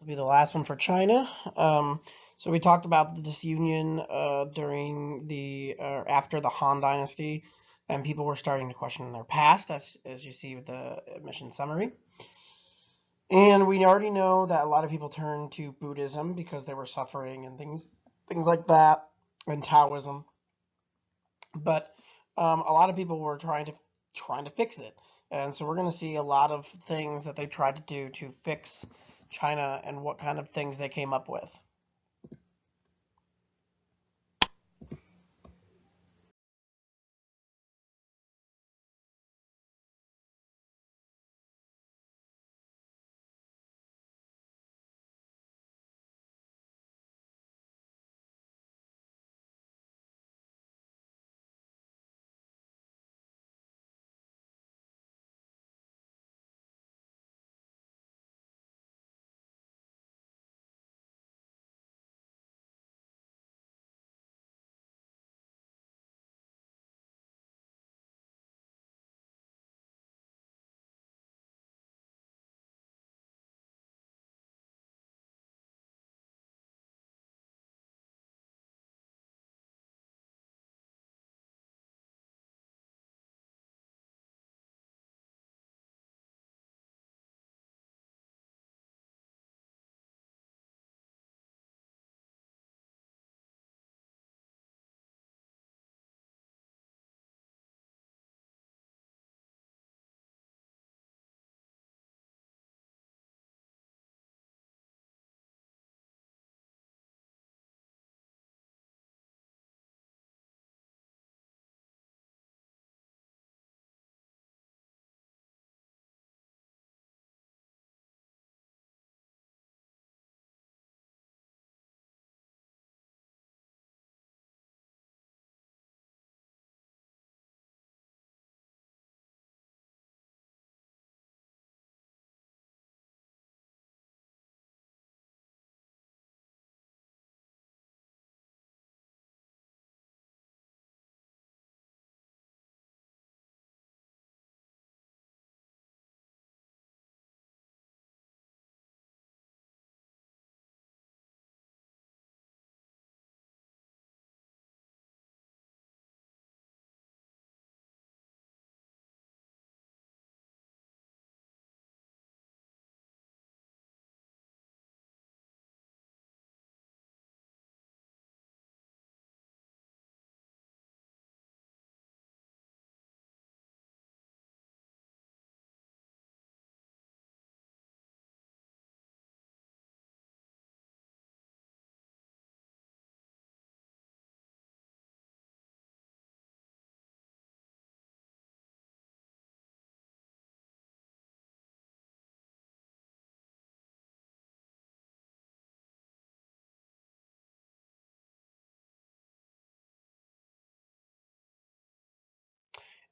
will be the last one for China. So we talked about the disunion during after the Han Dynasty, and people were starting to question their past, as you see with the mission summary. And we already know that a lot of people turned to Buddhism because they were suffering and things like that, and Taoism. But a lot of people were trying to fix it, and so we're going to see a lot of things that they tried to do to fix China and what kind of things they came up with.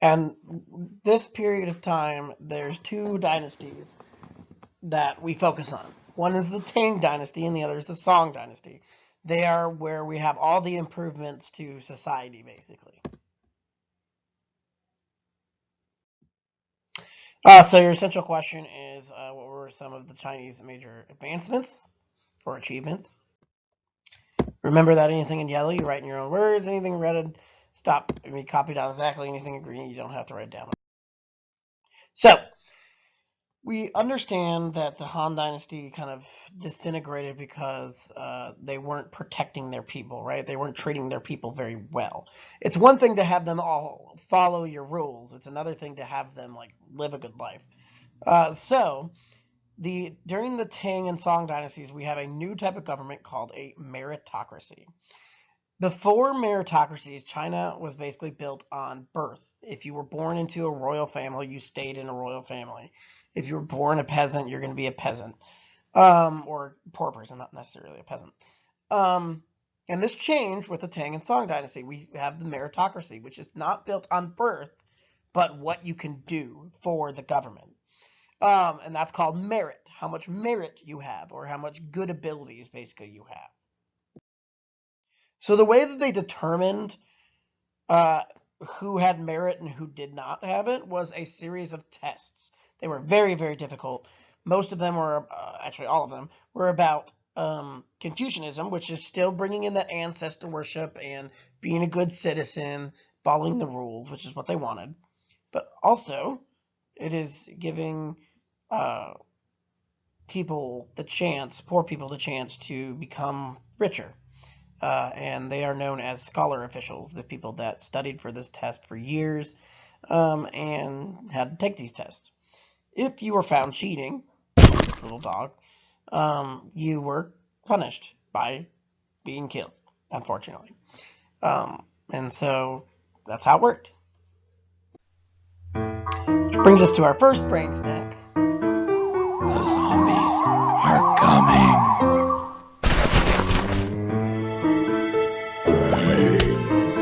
And this period of time, there's two dynasties that we focus on. One is the Tang Dynasty, and the other is the Song Dynasty. They are where we have all the improvements to society, basically. So your essential question is, what were some of the Chinese major advancements or achievements? Remember that anything in yellow, you write in your own words. Anything in red, stop. I mean, copy down exactly. Anything in green, you don't have to write down. So, we understand that the Han Dynasty kind of disintegrated because they weren't protecting their people, right? They weren't treating their people very well. It's one thing to have them all follow your rules. It's another thing to have them like live a good life. So during the Tang and Song dynasties, we have a new type of government called a meritocracy. Before meritocracies, China was basically built on birth. If you were born into a royal family, you stayed in a royal family. If you were born a peasant, you're going to be a peasant, or a poor person, not necessarily a peasant. Um, and this changed with the Tang and Song dynasty. We have the meritocracy, which is not built on birth, but what you can do for the government. And that's called merit, how much merit you have, or how much good abilities basically you have. So the way that they determined uh, who had merit and who did not have it was a series of tests. They were very, very difficult, Most of them were, actually all of them, were about Confucianism, which is still bringing in that ancestor worship and being a good citizen, following the rules, which is what they wanted. But also, it is giving poor people the chance to become richer. And they are known as scholar officials, the people that studied for this test for years and had to take these tests. If you were found cheating, like this little dog, you were punished by being killed, unfortunately. And so that's how it worked. Which brings us to our first brain snack. The zombies are coming. Brains.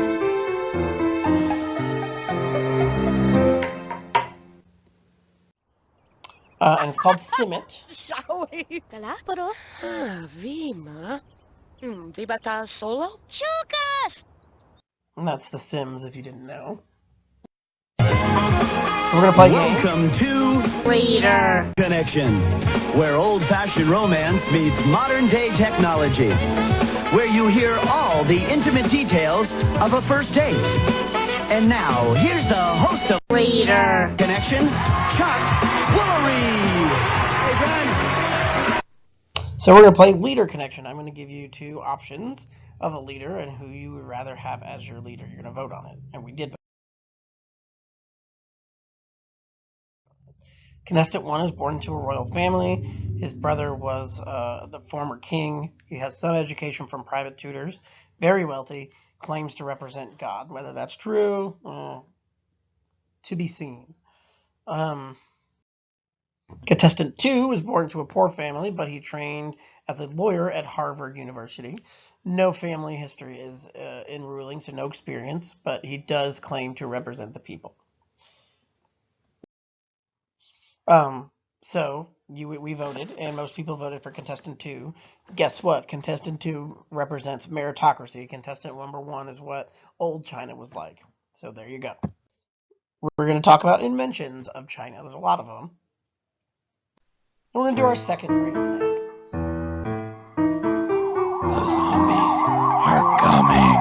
And it's called Simmet. Sorry. Galaparo? Vima? Di ba ta solo? Chukas! And that's The Sims, if you didn't know. So we're going to play a game. Welcome to Leader. Connection, where old-fashioned romance meets modern-day technology, where you hear all the intimate details of a first date. And now, here's the host of Leader. Connection, Chuck Woolery. Hey, Ben. So we're going to play Leader Connection. I'm going to give you two options of a leader and who you would rather have as your leader. You're going to vote on it. And we did vote. Contestant 1 is born into a royal family. His brother was the former king. He has some education from private tutors. Very wealthy. Claims to represent God. Whether that's true, to be seen. Contestant 2 was born into a poor family, but he trained as a lawyer at Harvard University. No family history is in ruling, so no experience, but he does claim to represent the people. So we voted, and most people voted for contestant 2. Guess what? Contestant 2 represents meritocracy. Contestant number 1 is what old China was like. So there you go. We're going to talk about inventions of China. There's a lot of them. And we're going to do our second brain snack. The zombies are coming.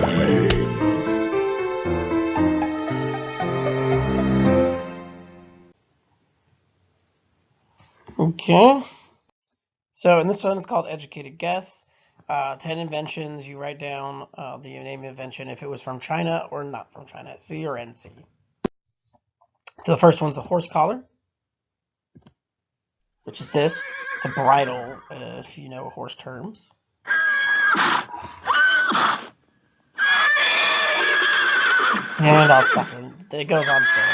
Brains. Okay. So in this one, it's called Educated Guess. 10 inventions. You write down the name of invention if it was from China or not from China. C or NC. So the first one's a horse collar, which is this. It's a bridle, if you know horse terms. And I'll stop it. It goes on forever.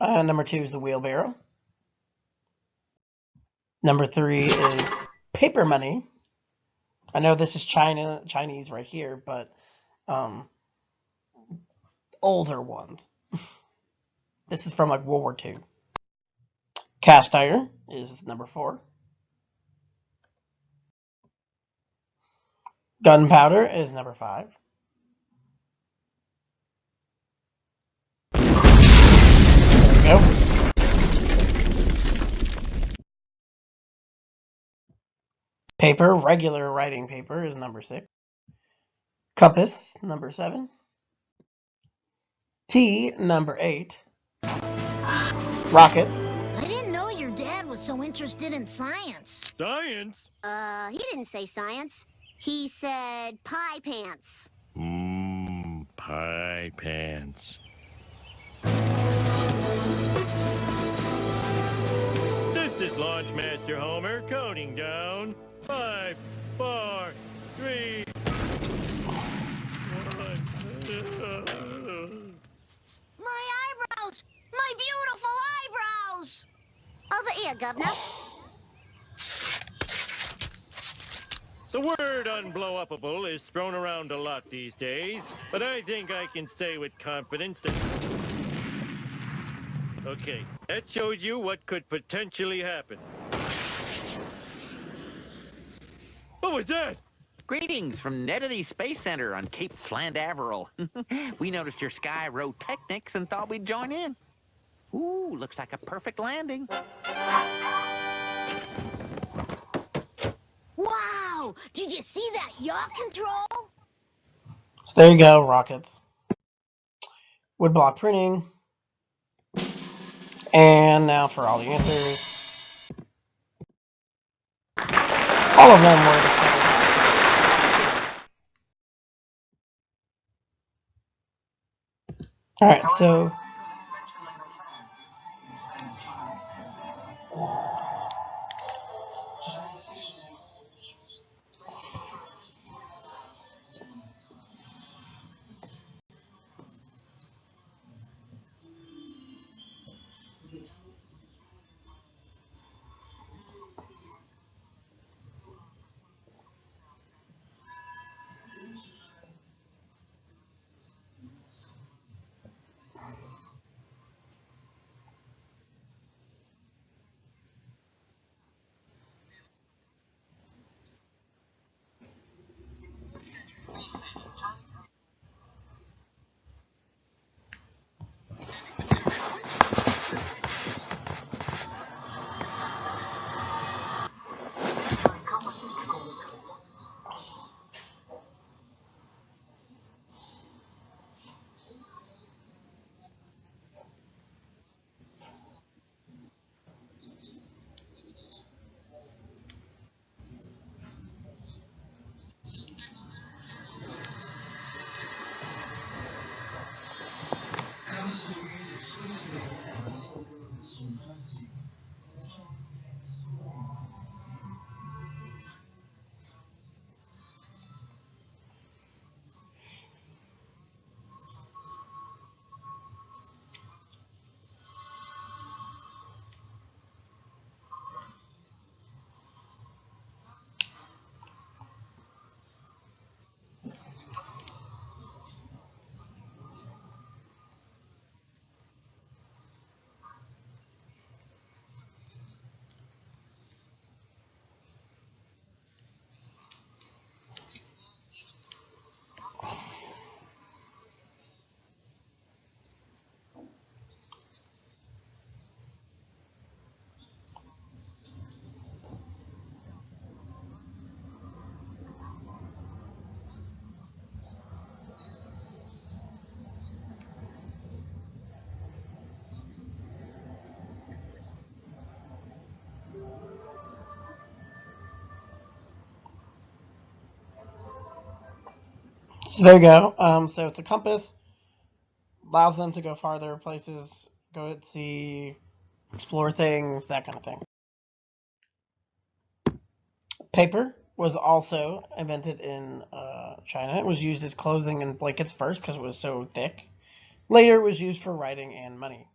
Number 2 is the wheelbarrow. Number 3 is paper money. I know this is Chinese right here, but older ones. This is from like World War II. Cast iron is number 4. Gunpowder is number 5. There we go. Paper, regular writing paper, is number 6. Compass, number 7. Tea, number 8. Rockets. I didn't know your dad was so interested in science. Science? He didn't say science. He said pie pants. Pie pants. This is Launchmaster Homer counting down. 5, 4, 3, 1. My eyebrows! My beautiful eyebrows! Over here, Governor. The word unblowupable is thrown around a lot these days, but I think I can say with confidence that... Okay, that shows you what could potentially happen. What was that? Greetings from Netity Space Center on Cape Flandaveril. We noticed your Sky Row Technics and thought we'd join in. Ooh, looks like a perfect landing. Wow! Did you see that yacht control? So there you go, rockets. Woodblock printing. And now for all the answers. All of them were discovered by the Chinese. Alright, so... So there you go. So it's a compass. Allows them to go farther places, go at sea, explore things, that kind of thing. Paper was also invented in China. It was used as clothing and blankets first because it was so thick. Later, it was used for writing and money.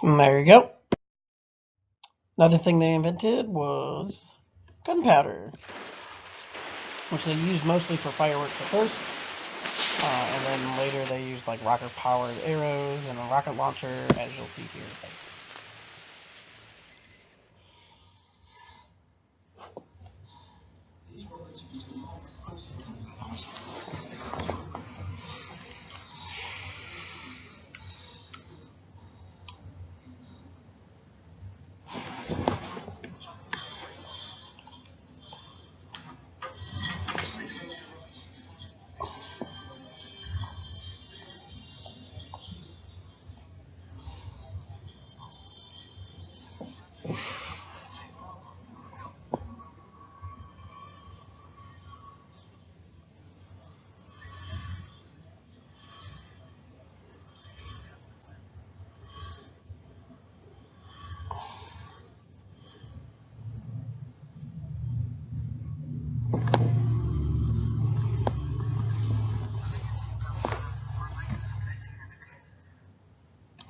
And there you go. Another thing they invented was gunpowder, which they used mostly for fireworks at first, and then later they used like rocket-powered arrows and a rocket launcher, as you'll see here. So.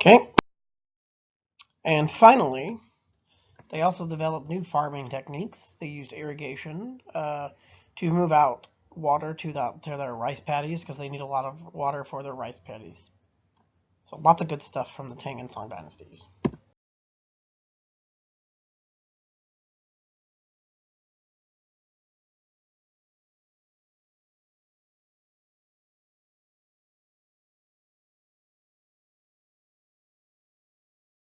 Okay. And finally, they also developed new farming techniques. They used irrigation to move out water to their rice paddies because they need a lot of water for their rice paddies. So lots of good stuff from the Tang and Song dynasties.